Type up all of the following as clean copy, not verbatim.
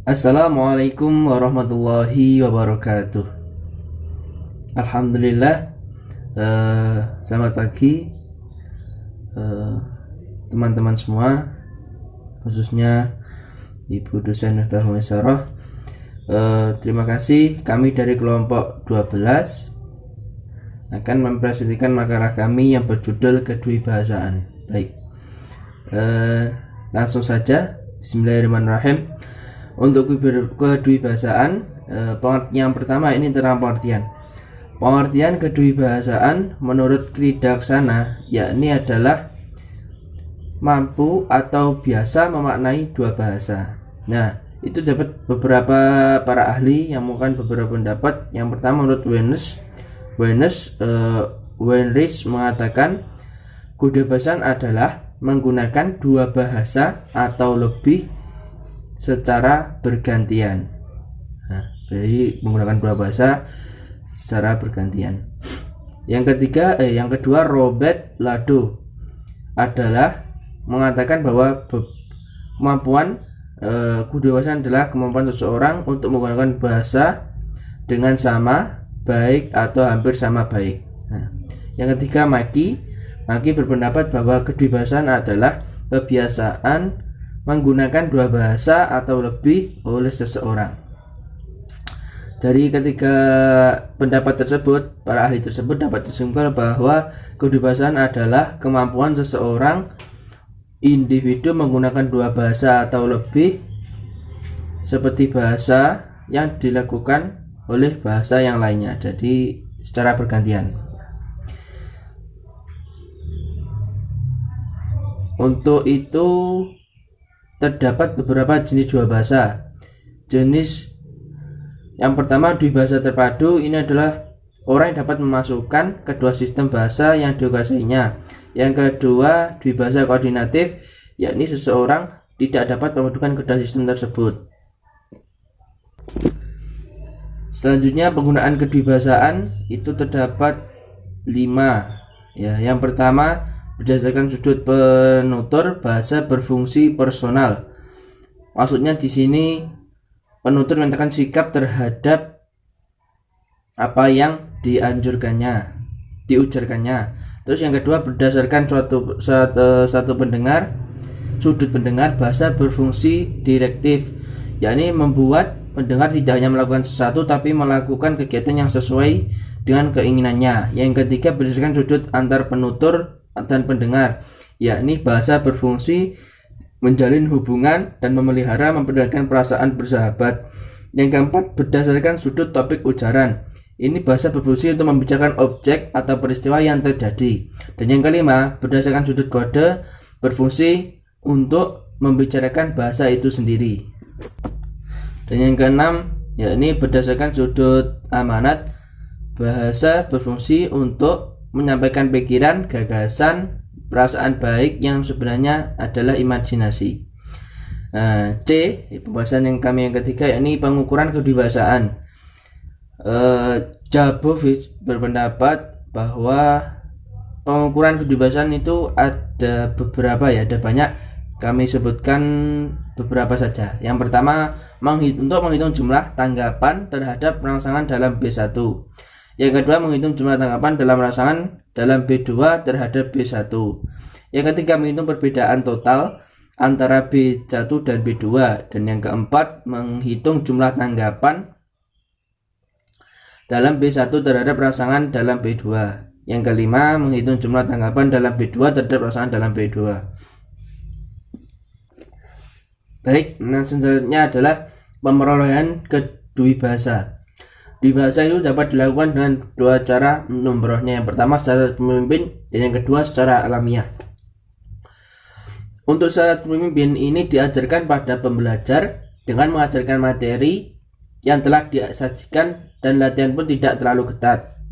Assalamualaikum warahmatullahi wabarakatuh. Alhamdulillah. Selamat pagi teman-teman semua, khususnya Ibu dosen Miftahul Muyassarah. Terima kasih, kami dari kelompok 12 akan mempresentasikan makalah kami yang berjudul Kedwibahasaan. Baik, langsung saja. Bismillahirrahmanirrahim. Untuk kedwibahasaan, pengertian pertama ini tentang pengertian kedwibahasaan menurut Kridaksana, yakni adalah mampu atau biasa memaknai dua bahasa. Nah, itu dapat beberapa para ahli yang menggunakan beberapa pendapat. Yang pertama menurut Weinreich mengatakan kedwibahasaan adalah menggunakan dua bahasa atau lebih secara bergantian. Nah, jadi menggunakan dua bahasa secara bergantian. Yang kedua Robert Lado adalah mengatakan bahwa kemampuan kedewasaan adalah kemampuan seseorang untuk menggunakan bahasa dengan sama baik atau hampir sama baik. Nah, yang ketiga Maki berpendapat bahwa kedewasaan adalah kebiasaan menggunakan dua bahasa atau lebih oleh seseorang. Dari ketiga pendapat tersebut, para ahli tersebut dapat disimpulkan bahwa kedewasaan adalah kemampuan seseorang individu menggunakan dua bahasa atau lebih seperti bahasa yang dilakukan oleh bahasa yang lainnya, jadi secara bergantian. Untuk itu terdapat beberapa jenis dua bahasa. Jenis yang pertama dwibahasa terpadu, ini adalah orang yang dapat memasukkan kedua sistem bahasa yang dikuasainya. Yang kedua dwibahasa koordinatif, yakni seseorang tidak dapat memadukan kedua sistem tersebut. Selanjutnya penggunaan kedwibahasaan itu terdapat 5. Yang pertama berdasarkan sudut penutur, bahasa berfungsi personal. Maksudnya di sini penutur menyatakan sikap terhadap apa yang diujarkannya. Terus yang kedua berdasarkan satu pendengar, sudut pendengar, bahasa berfungsi direktif, yakni membuat pendengar tidak hanya melakukan sesuatu tapi melakukan kegiatan yang sesuai dengan keinginannya. Yang ketiga berdasarkan sudut antar penutur dan pendengar, yakni bahasa berfungsi menjalin hubungan dan memperlihatkan perasaan bersahabat. Yang keempat berdasarkan sudut topik ujaran, ini bahasa berfungsi untuk membicarakan objek atau peristiwa yang terjadi. Dan yang kelima berdasarkan sudut kode, berfungsi untuk membicarakan bahasa itu sendiri. Dan yang keenam yakni berdasarkan sudut amanat, bahasa berfungsi untuk menyampaikan pikiran, gagasan, perasaan baik yang sebenarnya adalah imajinasi. C, pembahasan yang ketiga yakni pengukuran kedwibahasaan. Jabovich berpendapat bahwa pengukuran kedwibahasaan itu ada beberapa, ada banyak. Kami sebutkan beberapa saja. Yang pertama, untuk menghitung jumlah tanggapan terhadap rangsangan dalam B1. Yang kedua, menghitung jumlah tanggapan dalam rangsangan dalam B2 terhadap B1. Yang ketiga, menghitung perbedaan total antara B1 dan B2. Dan yang keempat, menghitung jumlah tanggapan dalam B1 terhadap rangsangan dalam B2. Yang kelima, menghitung jumlah tanggapan dalam B2 terhadap rangsangan dalam B2. Baik, selanjutnya adalah pemerolehan kedwibahasa. Dwibahasa itu dapat dilakukan dengan dua cara nombornya. Yang pertama secara pemimpin dan yang kedua secara alamiah. Untuk secara pemimpin ini diajarkan pada pembelajar dengan mengajarkan materi yang telah disajikan dan latihan pun tidak terlalu ketat.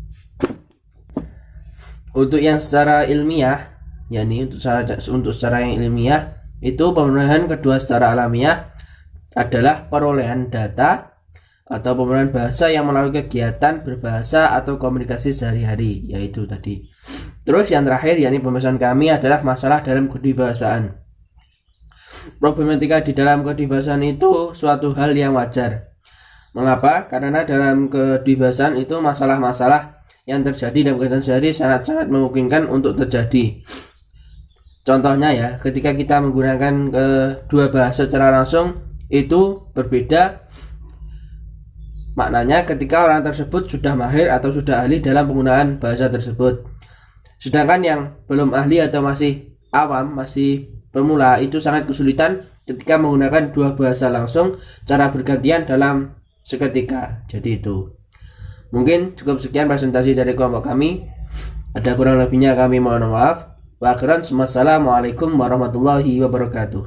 Untuk yang secara ilmiah, yakni untuk secara yang ilmiah, itu pemerolehan kedua secara alamiah adalah perolehan data atau pemerolehan bahasa yang melalui kegiatan berbahasa atau komunikasi sehari-hari, yaitu tadi. Terus yang terakhir yakni pembahasan kami adalah masalah dalam kedwibahasaan. problematika di dalam kedibasan itu suatu hal yang wajar. Mengapa? Karena dalam kedibasan itu masalah-masalah yang terjadi dalam kehidupan sehari sangat-sangat memungkinkan untuk terjadi. Contohnya ya, ketika kita menggunakan kedua bahasa secara langsung itu berbeda maknanya ketika orang tersebut sudah mahir atau sudah ahli dalam penggunaan bahasa tersebut. Sedangkan yang belum ahli atau masih awam, masih pemula itu sangat kesulitan ketika menggunakan dua bahasa langsung cara bergantian dalam seketika. Jadi itu. Mungkin cukup sekian presentasi dari kelompok kami. Ada kurang lebihnya kami mohon maaf. Wa akhiran, wassalamualaikum warahmatullahi wabarakatuh.